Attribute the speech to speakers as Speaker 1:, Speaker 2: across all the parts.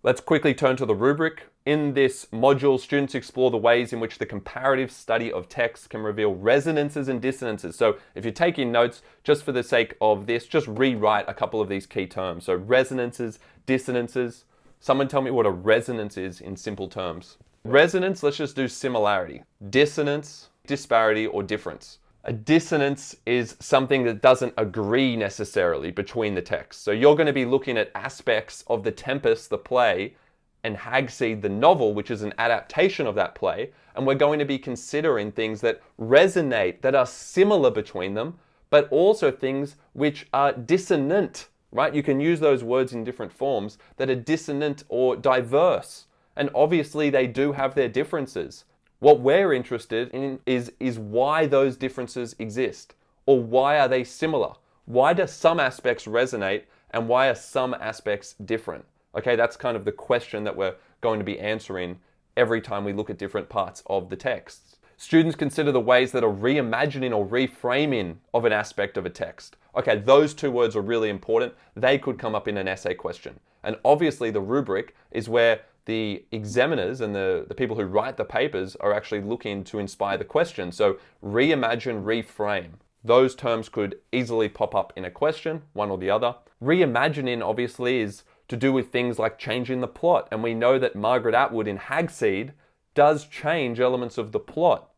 Speaker 1: Let's quickly turn to the rubric. In this module, students explore the ways in which the comparative study of text can reveal resonances and dissonances. So if you're taking notes, just for the sake of this, just rewrite a couple of these key terms. So resonances, dissonances. Someone tell me what a resonance is in simple terms. Resonance, let's just do similarity. Dissonance, disparity, or difference. A dissonance is something that doesn't agree necessarily between the texts. So you're going to be looking at aspects of The Tempest, the play, and Hag-Seed, the novel, which is an adaptation of that play, and we're going to be considering things that resonate, that are similar between them, but also things which are dissonant, right? You can use those words in different forms that are dissonant or diverse, and obviously they do have their differences. What we're interested in is why those differences exist, or why are they similar? Why do some aspects resonate and why are some aspects different? Okay, that's kind of the question that we're going to be answering every time we look at different parts of the text. Students consider the ways that a reimagining or reframing of an aspect of a text. Okay, those two words are really important. They could come up in an essay question. And obviously the rubric is where the examiners and the people who write the papers are actually looking to inspire the question. So reimagine, reframe. Those terms could easily pop up in a question, one or the other. Reimagining obviously is to do with things like changing the plot. And we know that Margaret Atwood in Hag-Seed does change elements of the plot.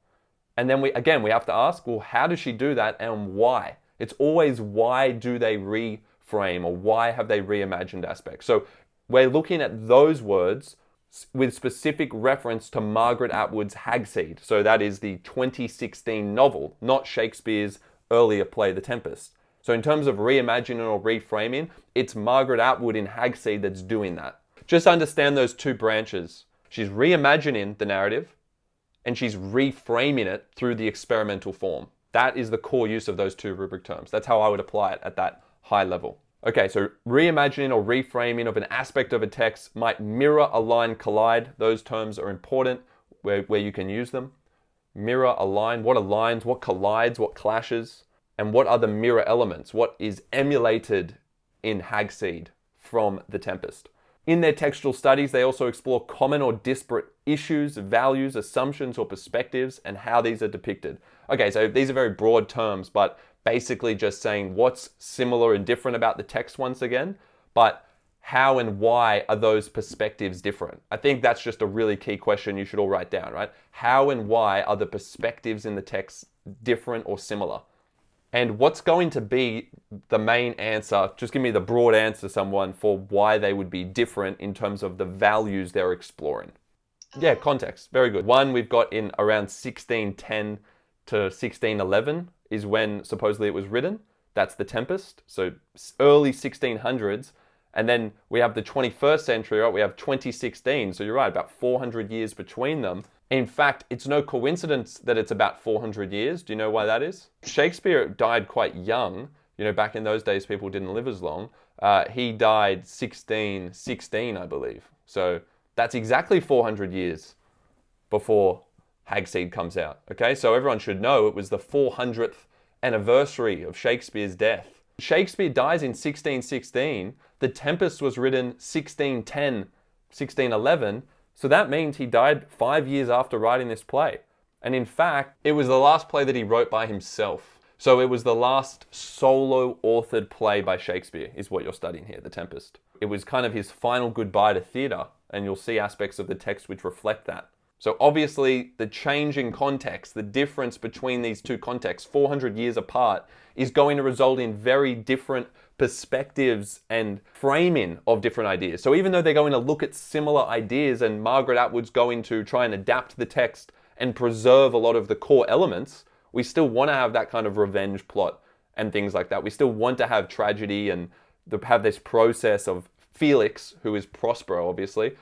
Speaker 1: And then we have to ask, well, how does she do that and why? It's always why do they reframe or why have they reimagined aspects? So we're looking at those words with specific reference to Margaret Atwood's Hag-Seed. So that is the 2016 novel, not Shakespeare's earlier play, The Tempest. So in terms of reimagining or reframing, it's Margaret Atwood in Hag-Seed that's doing that. Just understand those two branches. She's reimagining the narrative and she's reframing it through the experimental form. That is the core use of those two rubric terms. That's how I would apply it at that high level. Okay, so reimagining or reframing of an aspect of a text might mirror, align, collide. Those terms are important where you can use them. Mirror, align, what aligns, what collides, what clashes, and what are the mirror elements? What is emulated in Hag-Seed from The Tempest? In their textual studies, they also explore common or disparate issues, values, assumptions, or perspectives, and how these are depicted. Okay, so these are very broad terms, but basically just saying what's similar and different about the text once again, but how and why are those perspectives different? I think that's just a really key question you should all write down, right? How and why are the perspectives in the text different or similar? And what's going to be the main answer? Just give me the broad answer, someone, for why they would be different in terms of the values they're exploring. Yeah, context. Very good. One we've got in around 1610 to 1611 is when supposedly it was written. That's The Tempest. So early 1600s. And then we have the 21st century, right? We have 2016. So you're right, about 400 years between them. In fact, it's no coincidence that it's about 400 years. Do you know why that is? Shakespeare died quite young. You know, back in those days, people didn't live as long. He died 1616, I believe. So that's exactly 400 years before Hag-Seed comes out. Okay, so everyone should know it was the 400th anniversary of Shakespeare's death. Shakespeare dies in 1616. The Tempest was written 1610, 1611. So that means he died 5 years after writing this play. And in fact, it was the last play that he wrote by himself. So it was the last solo authored play by Shakespeare, is what you're studying here, The Tempest. It was kind of his final goodbye to theatre, and you'll see aspects of the text which reflect that. So obviously, the change in context, the difference between these two contexts, 400 years apart, is going to result in very different perspectives and framing of different ideas. So even though they're going to look at similar ideas and Margaret Atwood's going to try and adapt the text and preserve a lot of the core elements, we still want to have that kind of revenge plot and things like that. We still want to have tragedy and have this process of Felix, who is Prospero, obviously.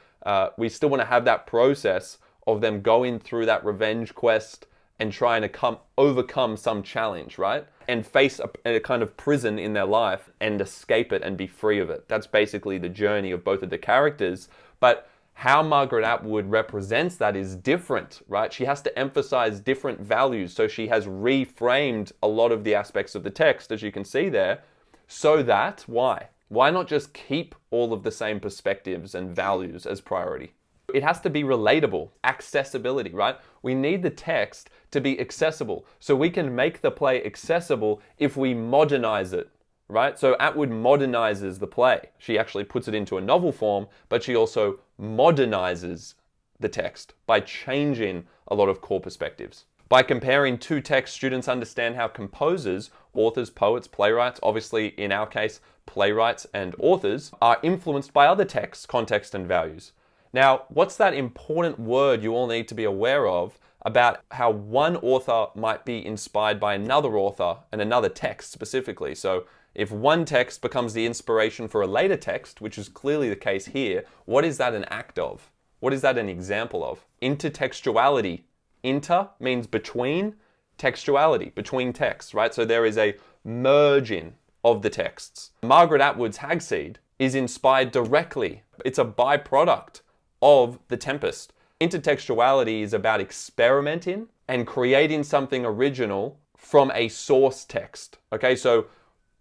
Speaker 1: We still want to have that process of them going through that revenge quest and trying to overcome some challenge, right? And face a kind of prison in their life and escape it and be free of it. That's basically the journey of both of the characters. But how Margaret Atwood represents that is different, right? She has to emphasize different values. So she has reframed a lot of the aspects of the text, as you can see there, so that, why? Why not just keep all of the same perspectives and values as priority? It has to be relatable, accessibility, right? We need the text to be accessible. So we can make the play accessible if we modernize it, right? So Atwood modernizes the play. She actually puts it into a novel form, but she also modernizes the text by changing a lot of core perspectives. By comparing two texts, students understand how composers, authors, poets, playwrights, obviously in our case, playwrights and authors, are influenced by other texts, context, and values. Now, what's that important word you all need to be aware of about how one author might be inspired by another author and another text specifically? So if one text becomes the inspiration for a later text, which is clearly the case here, what is that an act of? What is that an example of? Intertextuality. Inter means between, textuality, between texts, right? So there is a merging of the texts. Margaret Atwood's Hag-Seed is inspired directly. It's a byproduct of The Tempest. Intertextuality is about experimenting and creating something original from a source text. Okay, so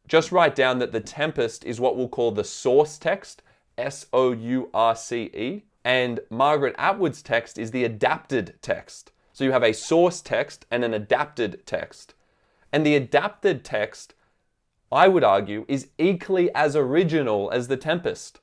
Speaker 1: just write down that The Tempest is what we'll call the source text, S-O-U-R-C-E, and Margaret Atwood's text is the adapted text. So you have a source text and an adapted text. And the adapted text, I would argue, is equally as original as The Tempest.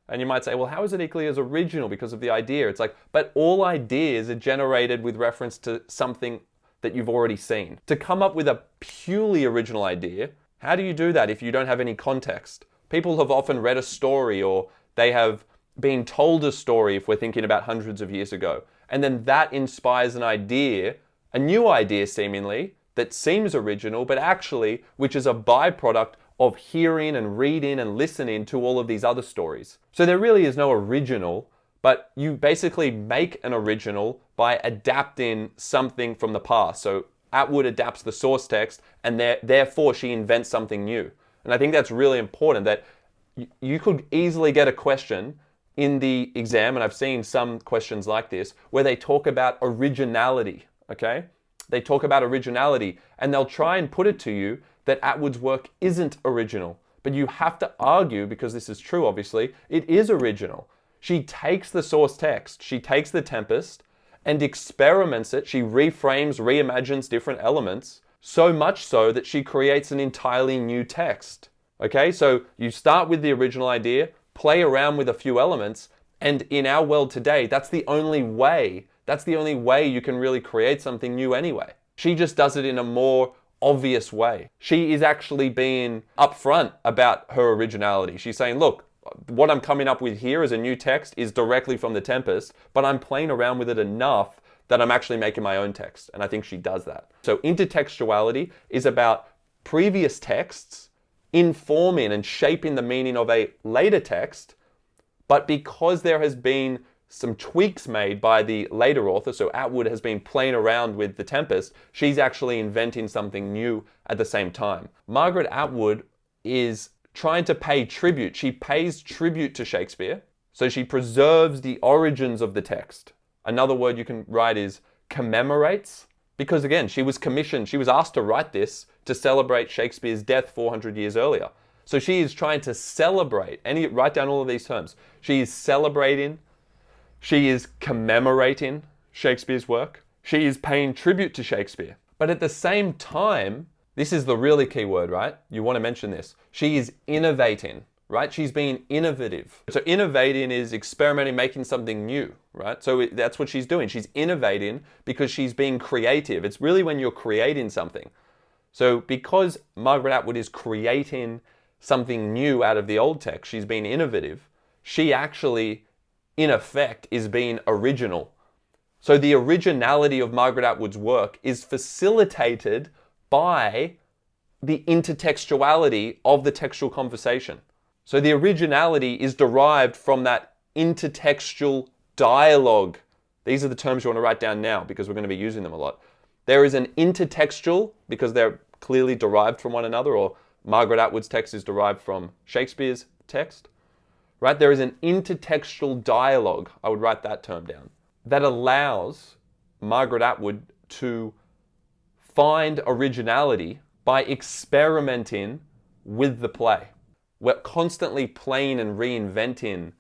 Speaker 1: And you might say, well, how is it equally as original because of the idea? It's like, but all ideas are generated with reference to something that you've already seen. To come up with a purely original idea, how do you do that if you don't have any context? People have often read a story, or they have been told a story if we're thinking about hundreds of years ago. And then that inspires an idea, a new idea seemingly, that seems original, but actually, which is a byproduct of hearing and reading and listening to all of these other stories. So there really is no original, but you basically make an original by adapting something from the past. So Atwood adapts the source text, and therefore she invents something new. And I think that's really important, that you could easily get a question in the exam, and I've seen some questions like this, where they talk about originality, okay? They talk about originality, and they'll try and put it to you that Atwood's work isn't original. But you have to argue, because this is true, obviously, it is original. She takes the source text, she takes The Tempest, and experiments it. She reframes, reimagines different elements, so much so that she creates an entirely new text. Okay, so you start with the original idea, play around with a few elements, and in our world today, that's the only way you can really create something new anyway. She just does it in a more obvious way. She is actually being upfront about her originality. She's saying, look, what I'm coming up with here as a new text is directly from The Tempest, but I'm playing around with it enough that I'm actually making my own text. And I think she does that. So intertextuality is about previous texts informing and shaping the meaning of a later text, but because there has been some tweaks made by the later author, so Atwood has been playing around with The Tempest, she's actually inventing something new at the same time. Margaret Atwood is trying to pay tribute. She pays tribute to Shakespeare, so she preserves the origins of the text. Another word you can write is commemorates, because again, she was commissioned, she was asked to write this to celebrate Shakespeare's death 400 years earlier. So she is trying to celebrate, and write down all of these terms. She is celebrating, she is commemorating Shakespeare's work, she is paying tribute to Shakespeare. But at the same time, this is the really key word, right? You want to mention this. She is innovating, right? She's being innovative. So innovating is experimenting, making something new, right? So that's what she's doing. She's innovating because she's being creative. It's really when you're creating something. So because Margaret Atwood is creating something new out of the old text, she's being innovative, she actually, in effect, is being original. So the originality of Margaret Atwood's work is facilitated by the intertextuality of the textual conversation. So the originality is derived from that intertextual dialogue. These are the terms you want to write down now because we're going to be using them a lot. There is an intertextual, because they're clearly derived from one another, or Margaret Atwood's text is derived from Shakespeare's text, right? There is an intertextual dialogue, I would write that term down, that allows Margaret Atwood to find originality by experimenting with the play. We're constantly playing and reinventing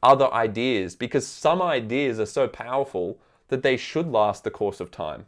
Speaker 1: other ideas because some ideas are so powerful that they should last the course of time.